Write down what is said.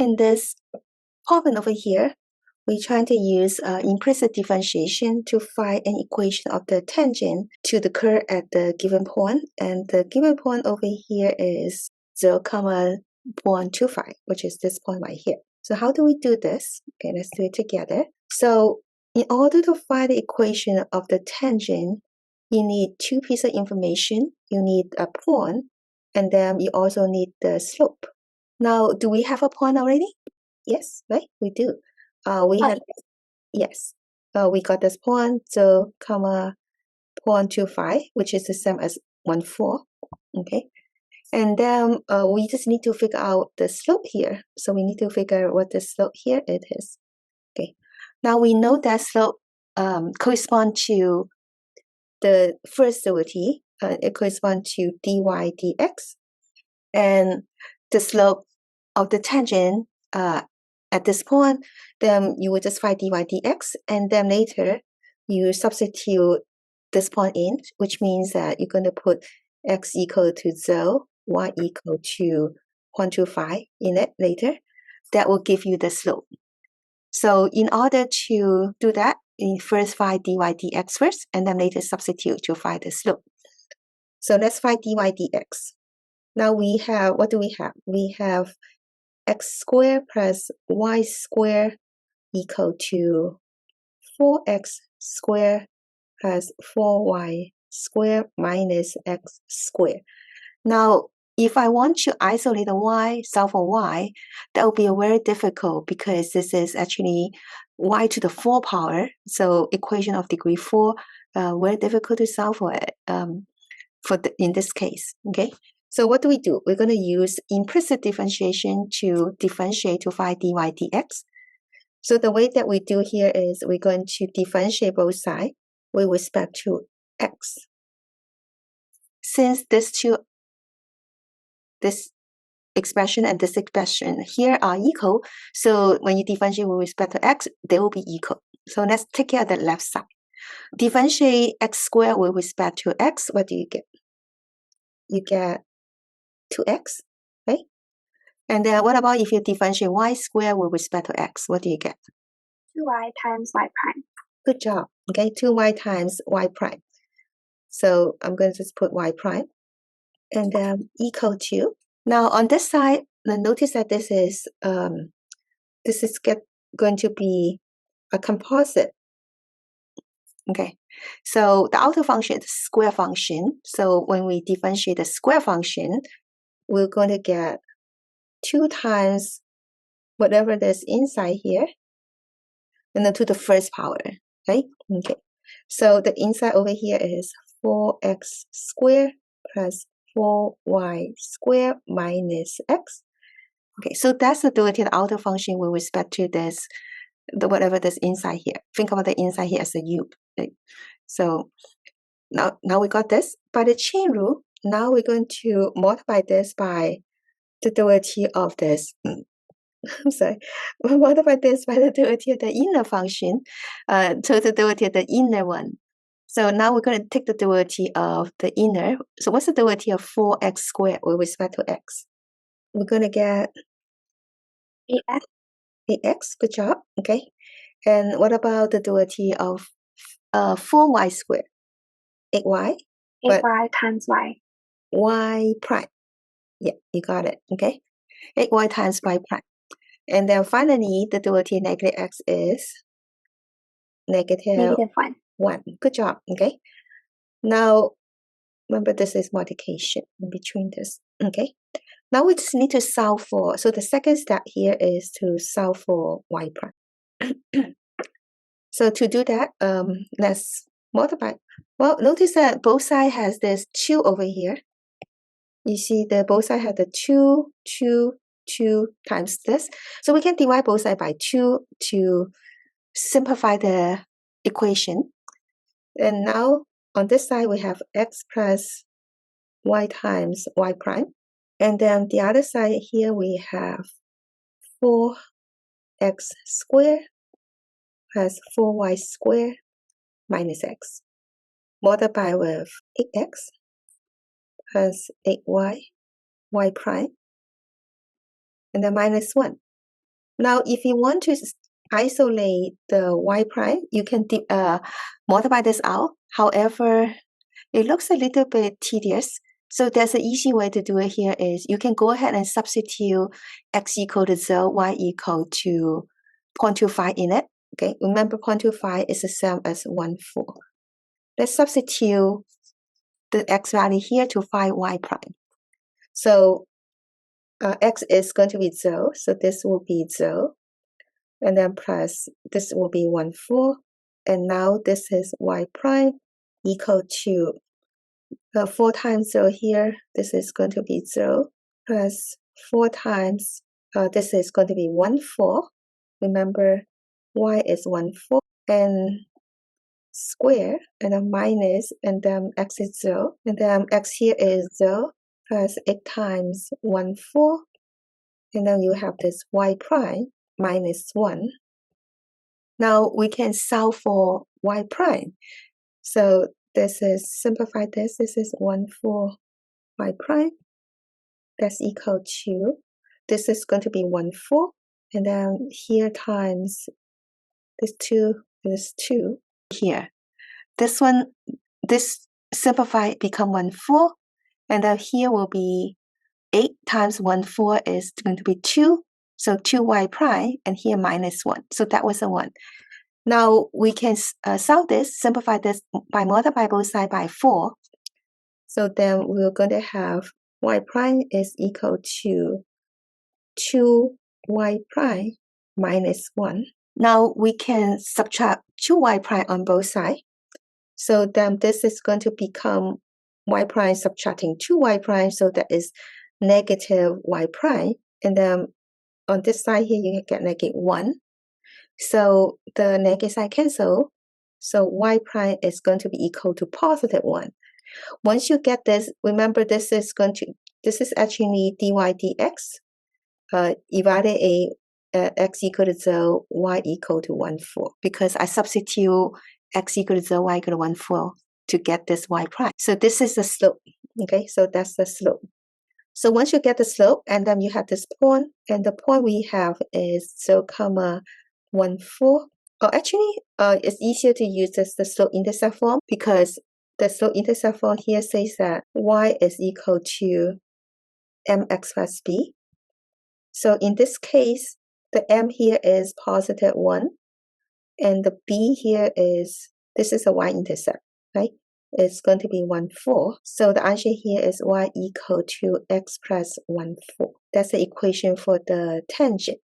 In this problem over here, we're trying to use implicit differentiation to find an equation of the tangent to the curve at the given point. And the given point over here is 0.25, which is this point right here. So how do we do this? Okay, let's do it together. So in order to find the equation of the tangent, you need two pieces of information. You need a point, and then you also need the slope. Now, do we have a point already? Yes, right? We do. We have, yes. We got this point, 0.25, which is the same as 1/4. Okay. And then we just need to figure out the slope here. So we need to figure out what the slope here it is. Okay. Now we know that slope corresponds to the first derivative. It corresponds to dy dx. And the slope of the tangent at this point, then you will just find dy dx, and then later you substitute this point in, which means that you're going to put x equal to 0, y equal to 0.25 in it later. That will give you the slope. So in order to do that, you first find dy dx first, and then later substitute to find the slope. So let's find dy dx. Now we have, what do we have? We have x squared plus y squared equal to 4x squared plus 4y squared minus x squared. Now, if I want to isolate the y, solve for y, that will be very difficult because this is actually y to the 4 power. So equation of degree 4, very difficult to solve for it in this case, okay? So what do? We're going to use implicit differentiation to differentiate to find dy dx. So the way that we do here is we're going to differentiate both sides with respect to x. Since this expression and this expression here are equal, so when you differentiate with respect to x, they will be equal. So let's take care of the left side. Differentiate x squared with respect to x, what do you get? You get 2x, right? And then what about if you differentiate y squared with respect to x? What do you get? 2y times y prime. Good job. Okay, 2y times y prime. So I'm going to just put y prime and then equal to. Now on this side, notice that this is going to be a composite. Okay, so the outer function is square function. So when we differentiate the square function, we're going to get 2 times whatever that's inside here, and then to the first power, right? Okay, so the inside over here is 4x squared plus 4y squared minus x. Okay, so that's the derivative of the outer function with respect to this, whatever that's inside here. Think about the inside here as a u. Right? So now we got this. By the chain rule, now we're going to multiply this by the derivative of this. I'm sorry. We'll multiply this by the derivative of the inner function, so the derivative of the inner one. So now we're going to take the derivative of the inner. So what's the derivative of 4x squared with respect to x? We're going to get 8x. 8x, good job, okay. And what about the derivative of 4y squared? 8y? 8y times y. Y prime. Yeah, you got it, okay. 8y times y prime. And then finally, the derivative of negative x is negative 1. 1. Good job, okay. Now, remember this is multiplication in between this, okay. Now we just need to solve for, so the second step here is to solve for y prime. So to do that, let's multiply. Well, notice that both sides has this 2 over here. You see the both sides have the 2 times this. So we can divide both sides by 2 to simplify the equation. And now on this side we have x plus y times y prime. And then the other side here we have 4x squared plus 4y squared minus x. Multiply with 8x plus 8y, y prime, and then minus 1. Now, if you want to isolate the y prime, you can multiply this out. However, it looks a little bit tedious. So there's an easy way to do it here is you can go ahead and substitute x equal to 0, y equal to 0.25 in it. Okay, remember 0.25 is the same as 1/4. Let's substitute the x value here to find y prime. So x is going to be 0, so this will be 0. And then plus this will be 1/4. And now this is y prime equal to 4 times 0 here, this is going to be 0, plus 4 times, this is going to be 1/4. Remember, y is 1/4, and square, and then minus, and then x is 0, and then x here is 0, plus 8 times 1/4, and then you have this y prime minus 1. Now we can solve for y prime. So this is, simplify this, this is 1/4 y prime. That's equal to, this is going to be 1/4, and then here times this 2 here. This one, this simplified become 1/4, and then here will be 8 times 1/4 is going to be 2, so 2y prime, and here minus 1, so that was a 1. Now we can solve this, simplify this by multiply both sides by 4. So then we're going to have y prime is equal to 2y prime minus 1. Now we can subtract 2y prime on both sides. So then this is going to become y prime subtracting 2y prime, so that is negative y prime. And then on this side here, you get negative 1. So the negative side cancel. So y prime is going to be equal to positive 1. Once you get this, remember this is actually dy dx. Evaluate x equal to 0, y equal to 1/4, because I substitute x equal to 0, y equal to 1/4 to get this y prime. So this is the slope. Okay, so that's the slope. So once you get the slope, and then you have this point, and the point we have is 0, 1/4. Oh, actually, it's easier to use the slope-intercept form, because the slope-intercept form here says that y is equal to mx plus b. So in this case, the m here is positive 1, and the b here is, this is a y-intercept, right? It's going to be 1/4. So the answer here is y equal to x plus 1/4. That's the equation for the tangent.